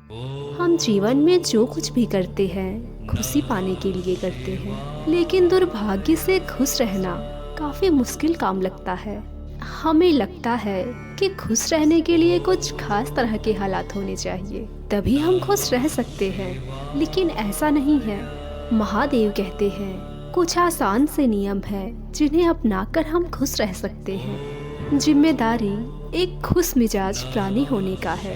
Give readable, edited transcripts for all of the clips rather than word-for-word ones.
हम जीवन में जो कुछ भी करते हैं खुशी पाने के लिए करते हैं, लेकिन दुर्भाग्य से खुश रहना काफी मुश्किल काम लगता है। हमें लगता है कि खुश रहने के लिए कुछ खास तरह के हालात होने चाहिए, तभी हम खुश रह सकते हैं, लेकिन ऐसा नहीं है। महादेव कहते हैं कुछ आसान से नियम है जिन्हें अपनाकर हम खुश रह सकते हैं। जिम्मेदारी एक खुश मिजाज प्राणी होने का है।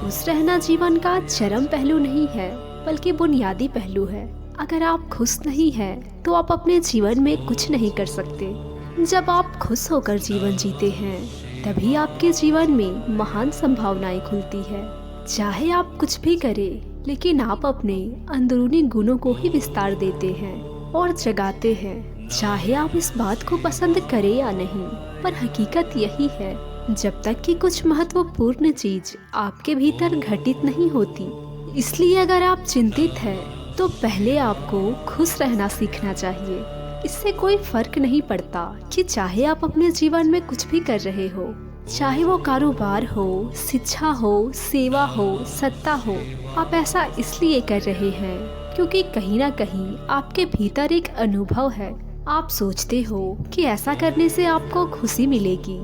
खुश रहना जीवन का चरम पहलू नहीं है, बल्कि बुनियादी पहलू है। अगर आप खुश नहीं हैं, तो आप अपने जीवन में कुछ नहीं कर सकते। जब आप खुश होकर जीवन जीते हैं, तभी आपके जीवन में महान संभावनाएं खुलती है। चाहे आप कुछ भी करें, लेकिन आप अपने अंदरूनी गुणों को ही विस्तार देते हैं और जगाते हैं। चाहे आप इस बात को पसंद करें या नहीं, पर हकीकत यही है, जब तक कि कुछ महत्वपूर्ण चीज आपके भीतर घटित नहीं होती। इसलिए अगर आप चिंतित हैं, तो पहले आपको खुश रहना सीखना चाहिए। इससे कोई फर्क नहीं पड़ता कि चाहे आप अपने जीवन में कुछ भी कर रहे हो, चाहे वो कारोबार हो, शिक्षा हो, सेवा हो, सत्ता हो। आप ऐसा इसलिए कर रहे हैं क्योंकि कहीं ना कहीं आपके भीतर एक अनुभव है। आप सोचते हो कि ऐसा करने से आपको खुशी मिलेगी।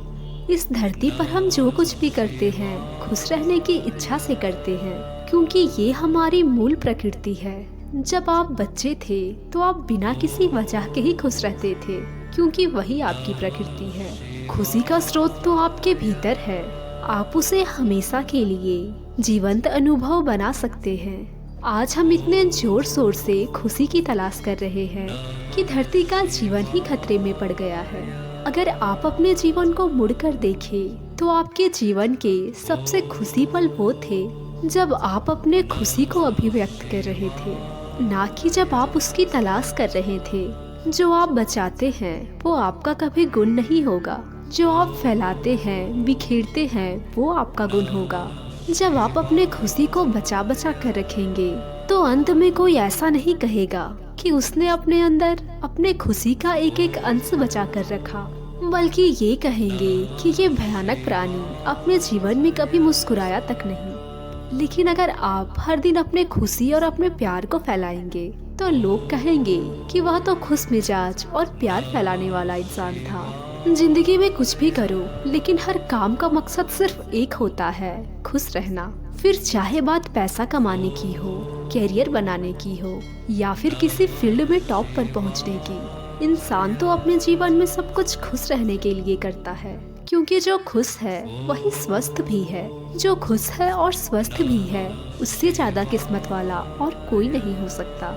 इस धरती पर हम जो कुछ भी करते हैं खुश रहने की इच्छा से करते हैं, क्योंकि ये हमारी मूल प्रकृति है। जब आप बच्चे थे तो आप बिना किसी वजह के ही खुश रहते थे, क्योंकि वही आपकी प्रकृति है। खुशी का स्रोत तो आपके भीतर है। आप उसे हमेशा के लिए जीवंत अनुभव बना सकते हैं। आज हम इतने जोर शोर से खुशी की तलाश कर रहे हैं कि धरती का जीवन ही खतरे में पड़ गया है। अगर आप अपने जीवन को मुड़कर देखें, तो आपके जीवन के सबसे खुशी पल वो थे जब आप अपने खुशी को अभिव्यक्त कर रहे थे, ना कि जब आप उसकी तलाश कर रहे थे। जो आप बचाते हैं वो आपका कभी गुण नहीं होगा। जो आप फैलाते हैं, बिखेरते हैं, वो आपका गुण होगा। जब आप अपने खुशी को बचा बचा कर रखेंगे, तो अंत में कोई ऐसा नहीं कहेगा कि उसने अपने अंदर अपने खुशी का एक एक अंश बचा कर रखा, बल्कि ये कहेंगे कि ये भयानक प्राणी अपने जीवन में कभी मुस्कुराया तक नहीं। लेकिन अगर आप हर दिन अपने खुशी और अपने प्यार को फैलाएंगे, तो लोग कहेंगे कि वह तो खुश मिजाज और प्यार फैलाने वाला इंसान था। जिंदगी में कुछ भी करो, लेकिन हर काम का मकसद सिर्फ एक होता है, खुश रहना। फिर चाहे बात पैसा कमाने की हो, कैरियर बनाने की हो, या फिर किसी फील्ड में टॉप पर पहुंचने की, इंसान तो अपने जीवन में सब कुछ खुश रहने के लिए करता है। क्योंकि जो खुश है वही स्वस्थ भी है। जो खुश है और स्वस्थ भी है, उससे ज्यादा किस्मत वाला और कोई नहीं हो सकता।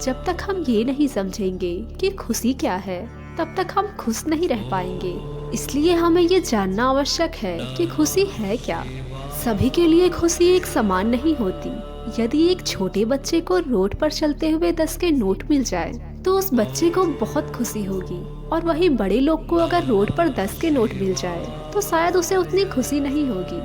जब तक हम ये नहीं समझेंगे कि खुशी क्या है, तब तक हम खुश नहीं रह पाएंगे। इसलिए हमें ये जानना आवश्यक है कि खुशी है क्या। सभी के लिए खुशी एक समान नहीं होती। यदि एक छोटे बच्चे को रोड पर चलते हुए 10 के नोट मिल जाए, तो उस बच्चे को बहुत खुशी होगी, और वही बड़े लोग को अगर रोड पर 10 के नोट मिल जाए, तो शायद उसे उतनी खुशी नहीं होगी।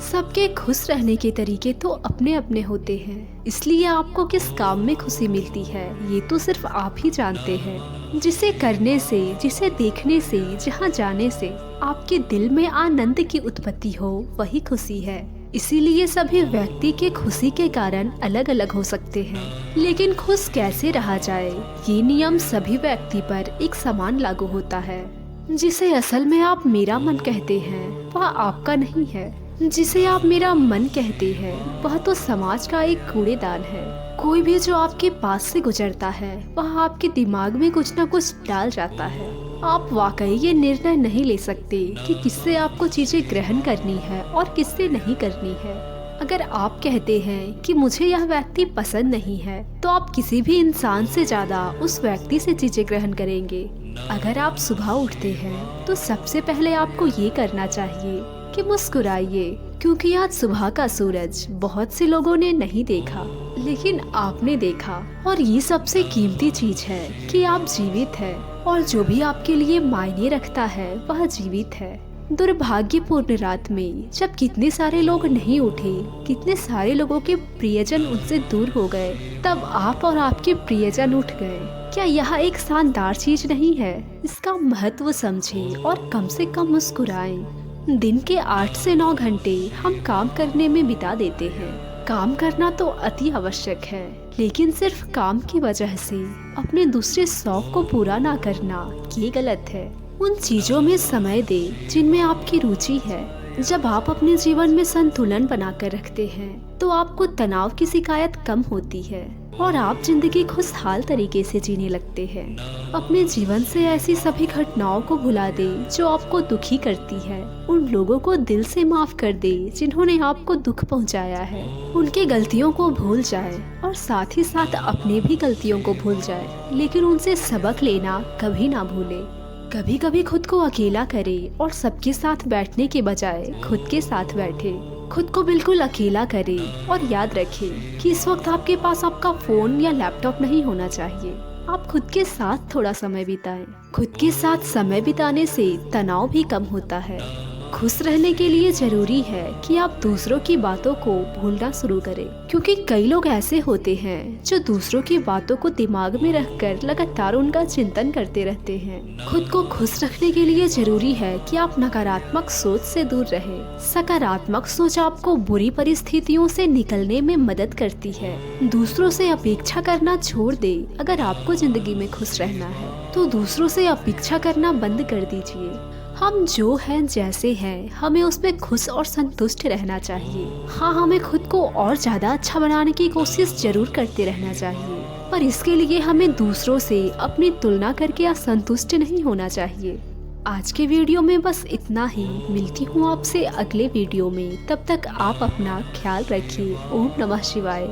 सबके खुश रहने के तरीके तो अपने अपने होते हैं, इसलिए आपको किस काम में खुशी मिलती है ये तो सिर्फ आप ही जानते हैं। जिसे करने से, जिसे देखने से, जहाँ जाने से आपके दिल में आनंद की उत्पत्ति हो, वही खुशी है। इसीलिए सभी व्यक्ति के खुशी के कारण अलग अलग हो सकते हैं, लेकिन खुश कैसे रहा जाए, ये नियम सभी व्यक्ति पर एक समान लागू होता है। जिसे असल में आप मेरा मन कहते हैं, वह आपका नहीं है। जिसे आप मेरा मन कहते हैं, वह तो समाज का एक कूड़ेदान है। कोई भी जो आपके पास से गुजरता है, वह आपके दिमाग में कुछ न कुछ डाल जाता है। आप वाकई ये निर्णय नहीं ले सकते कि किससे आपको चीजें ग्रहण करनी है और किससे नहीं करनी है। अगर आप कहते हैं कि मुझे यह व्यक्ति पसंद नहीं है, तो आप किसी भी इंसान से ज्यादा उस व्यक्ति से चीजें ग्रहण करेंगे। अगर आप सुबह उठते हैं, तो सबसे पहले आपको ये करना चाहिए कि मुस्कुराइए, क्योंकि आज सुबह का सूरज बहुत से लोगों ने नहीं देखा, लेकिन आपने देखा। और ये सबसे कीमती चीज है कि आप जीवित हैं, और जो भी आपके लिए मायने रखता है वह जीवित है। दुर्भाग्यपूर्ण रात में जब कितने सारे लोग नहीं उठे, कितने सारे लोगों के प्रियजन उनसे दूर हो गए, तब आप और आपके प्रियजन उठ गए। क्या यह एक शानदार चीज नहीं है? इसका महत्व समझें और कम से कम मुस्कुराएं। दिन के 8 से 9 घंटे हम काम करने में बिता देते हैं, काम करना तो अति आवश्यक है, लेकिन सिर्फ काम की वजह से अपने दूसरे शौक को पूरा ना करना ये गलत है। उन चीजों में समय दे जिनमें आपकी रुचि है। जब आप अपने जीवन में संतुलन बनाकर रखते हैं तो आपको तनाव की शिकायत कम होती है और आप जिंदगी खुशहाल तरीके से जीने लगते हैं। अपने जीवन से ऐसी सभी घटनाओं को भुला दे जो आपको दुखी करती है। उन लोगों को दिल से माफ कर दे जिन्होंने आपको दुख पहुंचाया है। उनके गलतियों को भूल जाए और साथ ही साथ अपने भी गलतियों को भूल जाए, लेकिन उनसे सबक लेना कभी ना भूले। कभी कभी खुद को अकेला करे और सबके साथ बैठने के बजाय खुद के साथ बैठे। खुद को बिल्कुल अकेला करे और याद रखे कि इस वक्त आपके पास आपका फोन या लैपटॉप नहीं होना चाहिए। आप खुद के साथ थोड़ा समय बिताएं। खुद के साथ समय बिताने से तनाव भी कम होता है। खुश रहने के लिए जरूरी है कि आप दूसरों की बातों को भूलना शुरू करें, क्योंकि कई लोग ऐसे होते हैं जो दूसरों की बातों को दिमाग में रखकर लगातार उनका चिंतन करते रहते हैं। खुद को खुश रखने के लिए जरूरी है कि आप नकारात्मक सोच से दूर रहें। सकारात्मक सोच आपको बुरी परिस्थितियों से निकलने में मदद करती है। दूसरों से अपेक्षा करना छोड़ दे। अगर आपको जिंदगी में खुश रहना है तो दूसरों से अपेक्षा करना बंद कर दीजिए। हम जो हैं जैसे हैं, हमें उसमें खुश और संतुष्ट रहना चाहिए। हाँ, हमें खुद को और ज्यादा अच्छा बनाने की कोशिश जरूर करते रहना चाहिए, पर इसके लिए हमें दूसरों से अपनी तुलना करके असंतुष्ट नहीं होना चाहिए। आज के वीडियो में बस इतना ही। मिलती हूँ आपसे अगले वीडियो में। तब तक आप अपना ख्याल रखिए। ओम नमः शिवाय।